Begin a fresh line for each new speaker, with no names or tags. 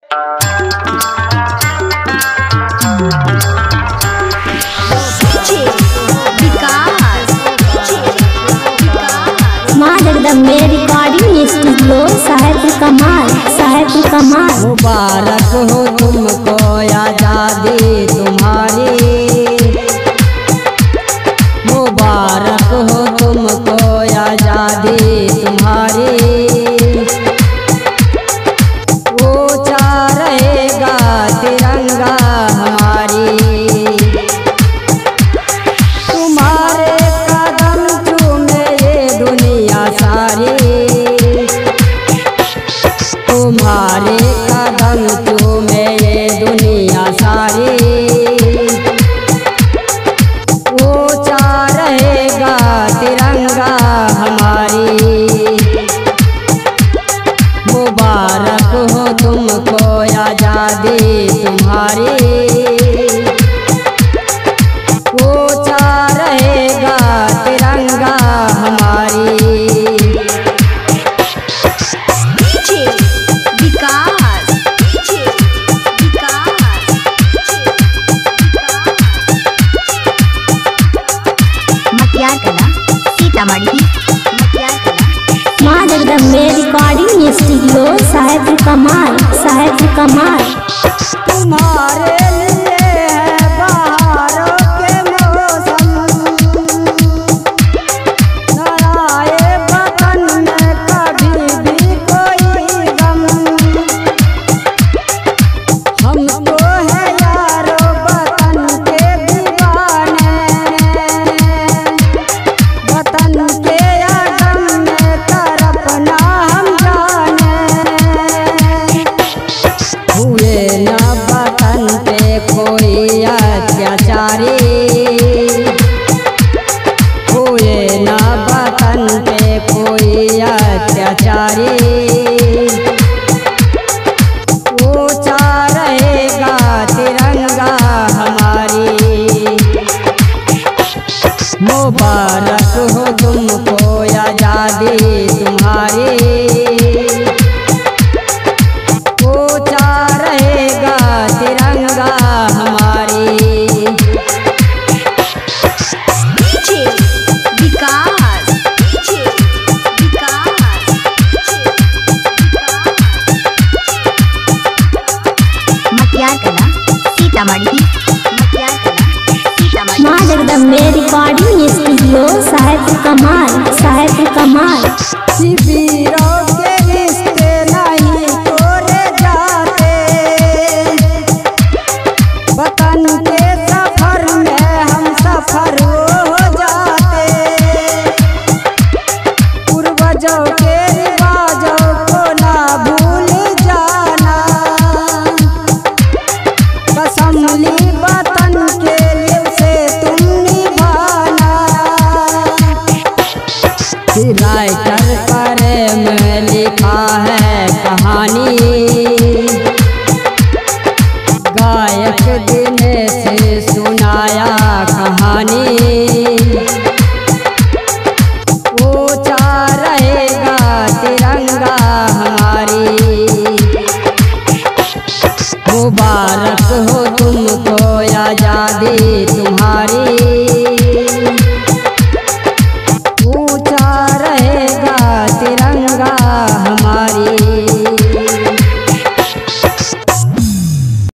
माँ Jagdambe recording studio Sahebpur Kamal, Sahebpur Kamal.
मुबारक हो तुमको आजादी तुम्हारी, मुबारक हो तुमको आजादी तुम्हारी। ऊंचा रहेगा तिरंगा हमारी, तुम्हारे कदम चूमे ये दुनिया सारी, तुम्हारे कदम चूमे ये दुनिया सारी। ऊंचा रहेगा तिरंगा हमारी, मुबारक हो तुमको आजादी तुम्हारी। ऊंचा रहेगा तिरंगा हमारी।
माँ जगदम्बे रिकॉर्डिंग स्टूडियो साहेबपुर कमाल, साहेबपुर कमाल।
तुम्हारे लिए है बहारों के मौसम, न आए वतन में कभी भी कोई गम। हम तो है यारो वतन के दीवाने, वतन के आगम में तरपना हम जाने। हुए न वतन पे कोई अत्याचारी, हुए न वतन पे कोई अत्याचारी। ऊंचा रहेगा तिरंगा हमारी, मुबारक हो तुमको आजादी तुम्हारी। ऊंचा रहेगा तिरंगा हमारी।
माँ जगदम्बे रिकॉर्डिंग स्टूडियो साहेबपुर कमाल, साहेबपुर कमाल।
शिविरों के रिश्ते नहीं तोड़े जाते, वतन के सफर में हम सफर हो जाते। पूर्वजों के रिवाजों को ना भूल जाना, कसम ली वतन के लिए से तुम निभाना। राइटर प्रेम लिखा है कहानी, गायक दिनेश सुनाया कहानी। ऊंचा रहेगा तिरंगा हमारी, मुबारक हो तुमको आजादी तुम्हारी।